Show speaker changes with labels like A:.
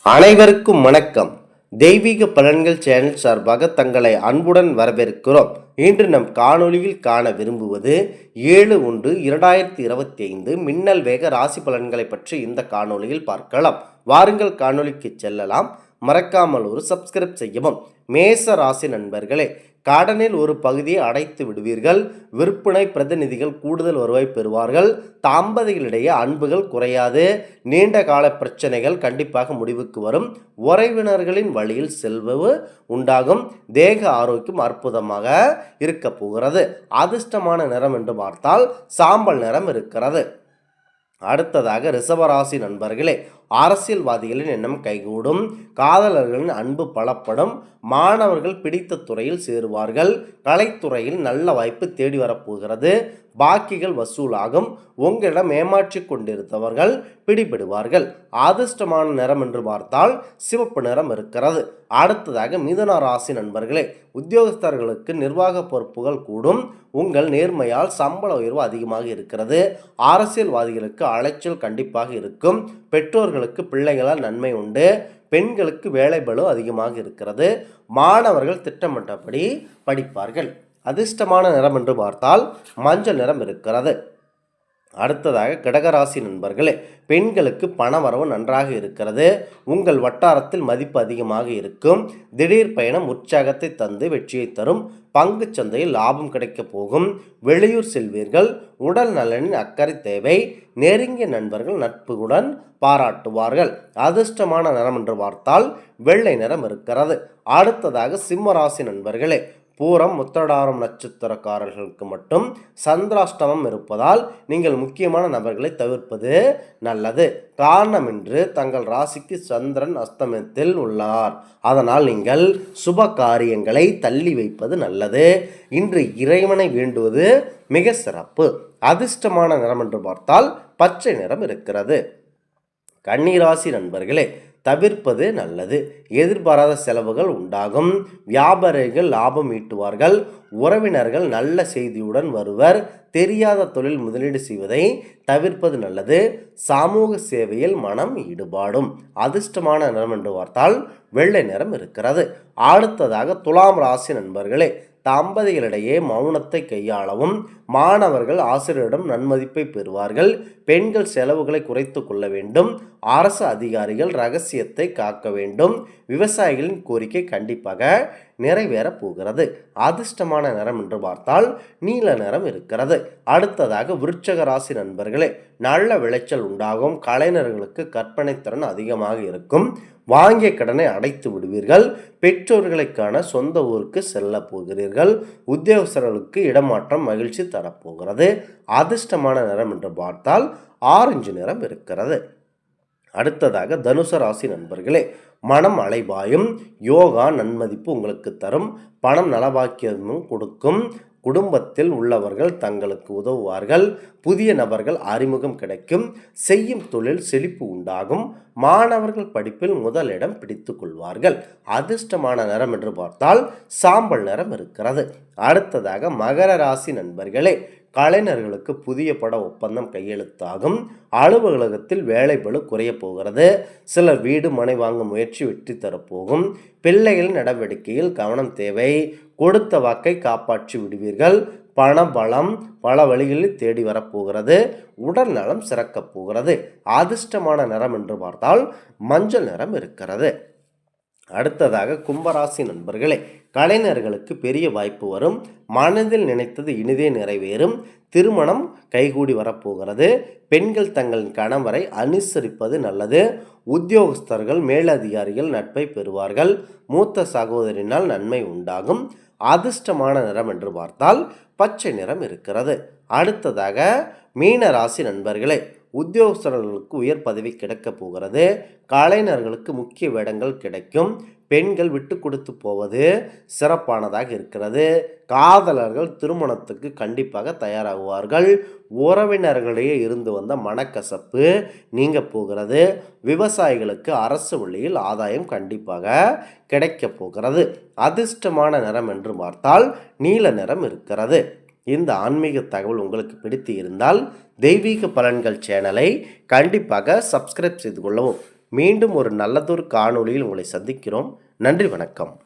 A: அனைவருக்கும் வணக்கம். தெய்வீக பலன்கள் சேனல் சார்பாக தங்களை அன்புடன் வரவேற்கிறோம். இன்று நம் காணொளியில் காண விரும்புவது 7/1/2025 மின்னல் வேக ராசி பலன்களை பற்றி இந்த காணொளியில் பார்க்கலாம். வாருங்கள் காணொளிக்கு செல்லலாம். மறக்காமல் ஒரு சப்ஸ்கிரைப் செய்யவும். மேச ராசி நண்பர்களே, கடனில் ஒரு பகுதியை அடைத்து விடுவீர்கள். விற்பனை பிரதிநிதிகள் கூடுதல் வருவாய் பெறுவார்கள். தம்பதிகளிடையே அன்புகள் குறையாது. நீண்ட கால பிரச்சனைகள் கண்டிப்பாக முடிவுக்கு வரும். உறவினர்களின் வழியில் செல்வு உண்டாகும். தேக ஆரோக்கியம் அற்புதமாக இருக்க போகிறது. அதிர்ஷ்டமான நிறம் என்று பார்த்தால் சாம்பல் நிறம் இருக்கிறது. அடுத்ததாக ரிஷபராசி நண்பர்களே, அரசியல்வாதிகளின் எண்ணம் கைகூடும். காதலர்களின் அன்பு பலப்படும். மாணவர்கள் பிடித்த துறையில் சேருவார்கள். கலைத்துறையில் நல்ல வாய்ப்பு தேடி வரப்போகிறது. பாக்கிகள் வசூலாகும். உங்களிடம் ஏமாற்றி கொண்டிருந்தவர்கள் பிடிபடுவார்கள். அதிர்ஷ்டமான நிறம் என்று பார்த்தால் சிவப்பு நிறம் இருக்கிறது. அடுத்ததாக மிதுன ராசி நண்பர்களே, உத்தியோகஸ்தர்களுக்கு நிர்வாக பொறுப்புகள் கூடும். உங்கள் நேர்மையால் சம்பள உயர்வு அதிகமாக இருக்கிறது. அரசியல்வாதிகளுக்கு அலைச்சல் கண்டிப்பாக இருக்கும். பெற்றோர்களுக்கு பிள்ளைகளால் நன்மை உண்டு. பெண்களுக்கு வேலைபளு அதிகமாக இருக்கிறது. மாணவர்கள் திட்டமிட்டபடி படிப்பார்கள். அதிர்ஷ்டமான நிறம் என்று பார்த்தால் மஞ்சள் நிறம் இருக்கிறது. அடுத்ததாக கடகராசி நண்பர்களே, பெண்களுக்கு பண வரவு நன்றாக இருக்கிறது. உங்கள் வட்டாரத்தில் மதிப்பு அதிகமாக இருக்கும். திடீர் பயணம் உற்சாகத்தை தந்து வெற்றியை தரும். பங்கு சந்தையில் லாபம் கிடைக்கப் போகும். வெளியூர் செல்வீர்கள். உடல் நலனின் அக்கறை தேவை. நெருங்கிய நண்பர்கள் நட்புடன் பாராட்டுவார்கள். அதிர்ஷ்டமான நிறம் என்று பார்த்தால் வெள்ளை நிறம் இருக்கிறது. அடுத்ததாக சிம்ம ராசி நண்பர்களே, பூரம் உத்திரடாரம் நட்சத்திரக்காரர்களுக்கு மட்டும் சந்திராஷ்டமம் இருப்பதால் நீங்கள் முக்கியமான நபர்களை தவிர்ப்பது நல்லது. காரணம் என்று தங்கள் ராசிக்கு சந்திரன் அஸ்தமத்தில் உள்ளார். அதனால் நீங்கள் சுப காரியங்களை தள்ளி வைப்பது நல்லது. இன்று இறைவனை வேண்டுவது மிக சிறப்பு. அதிர்ஷ்டமான நிறம் என்று பார்த்தால் பச்சை நிறம் இருக்கிறது. கன்னிராசி நண்பர்களே, தவிர்ப்பது நல்லது. எதிர்பாராத செலவுகள் உண்டாகும். வியாபாரிகள் லாபம் ஈட்டுவார்கள். உறவினர்கள் நல்ல செய்தியுடன் வருவர். தெரியாத தொழில் முதலீடு செய்வதை தவிர்ப்பது நல்லது. சமூக சேவையில் மனம் ஈடுபாடும். அதிர்ஷ்டமான நிறம் என்று பார்த்தால் வெள்ளை நிறம் இருக்கிறது. அடுத்ததாக துலாம் ராசி நண்பர்களே, தம்பதிகளிடையே மௌனத்தை கையாளவும். மாணவர்கள் ஆசிரியரிடம் நன்மதிப்பை பெறுவார்கள். பெண்கள் செலவுகளை குறைத்து கொள்ள வேண்டும். அரசு அதிகாரிகள் ரகசியத்தை காக்க வேண்டும். விவசாயிகளின் கோரிக்கை கண்டிப்பாக நிறைவேறப் போகிறது. அதிர்ஷ்டமான நிறம் என்று பார்த்தால் நீல நிறம் இருக்கிறது. அடுத்ததாக விருச்சக ராசி நண்பர்களே, நல்ல விளைச்சல் உண்டாகும். கலைஞர்களுக்கு கற்பனை திறன் அதிகமாக இருக்கும். வாங்கிய கடனை அடைத்து விடுவீர்கள். பெற்றோர்களை காண சொந்த ஊருக்கு செல்ல போகிறீர்கள். உத்தியோகஸ்தர்களுக்கு இடமாற்றம் மகிழ்ச்சி தரப்போகிறது. அதிர்ஷ்டமான நிறம் என்று பார்த்தால் ஆரஞ்சு நிறம் இருக்கிறது. அடுத்ததாக தனுசு ராசி நண்பர்களே, மனம் அலைபாயும். யோகா நன்மதிப்பு உங்களுக்கு தரும். பணம் நலபாக்கியமும் கொடுக்கும். குடும்பத்தில் உள்ளவர்கள் தங்களுக்கு உதவுவார்கள். புதிய நபர்கள் அறிமுகம் கிடைக்கும். செய்யும் தொழில் செழிப்பு உண்டாகும். மாணவர்கள் படிப்பில் முதலிடம் பிடித்து கொள்வார்கள். அதிர்ஷ்டமான நிறம் என்று பார்த்தால் சாம்பல் நிறம் இருக்கிறது. அடுத்ததாக மகர ராசி நண்பர்களே, கலைஞர்களுக்கு புதிய பட ஒப்பந்தம் கையெழுத்தாகும். அலுவலகத்தில் வேலைபளு குறைய போகிறது. சிலர் வீடு மனை வாங்கும் முயற்சி வெற்றி தரப்போகும். பிள்ளைகளின் நடவடிக்கையில் கவனம் தேவை. கொடுத்த வாக்கை காப்பாற்றி விடுவீர்கள். பண பலம் பல வழிகளில் தேடி வரப்போகிறது. உடல் நலம் சிறக்கப் போகிறது. அதிர்ஷ்டமான நிறம் என்று பார்த்தால் மஞ்சள் நிறம் இருக்கிறது. அடுத்ததாக கும்பராசி நண்பர்களே, கலைஞர்களுக்கு பெரிய வாய்ப்பு வரும். மனதில் நினைத்தது இனிதே நிறைவேறும். திருமணம் கைகூடி வரப்போகிறது. பெண்கள் தங்கள் கணவரை அனுசரிப்பது நல்லது. உத்தியோகஸ்தர்கள் மேலதிகாரிகள் நட்பை பெறுவார்கள். மூத்த சகோதரினால் நன்மை உண்டாகும். அதிர்ஷ்டமான நிறம் என்று பார்த்தால் பச்சை நிறம் இருக்கிறது. அடுத்ததாக மீன ராசி நண்பர்களே, உத்தியோகஸ்தர்களுக்கு உயர் பதவி கிடைக்கப் போகிறது. கலைஞர்களுக்கு முக்கிய வேடங்கள் கிடைக்கும். பெண்கள் விட்டு கொடுத்து போவது சிறப்பானதாக இருக்கிறது. காதலர்கள் திருமணத்துக்கு கண்டிப்பாக தயாராகுவார்கள். உறவினர்களிடையே இருந்து வந்த மனக்கசப்பு நீங்க போகிறது. விவசாயிகளுக்கு அரசு வழியில் ஆதாயம் கண்டிப்பாக கிடைக்க போகிறது. அதிர்ஷ்டமான நிறம் என்று பார்த்தால் நீல நிறம் இருக்கிறது. இந்த ஆன்மீக தகவல் உங்களுக்கு பிடித்து இருந்தால் தெய்வீக பலன்கள் சேனலை கண்டிப்பாக சப்ஸ்கிரைப் செய்து கொள்ளவும். மீண்டும் ஒரு நல்லதொரு காணொளியில் உங்களை சந்திக்கிறோம். நன்றி, வணக்கம்.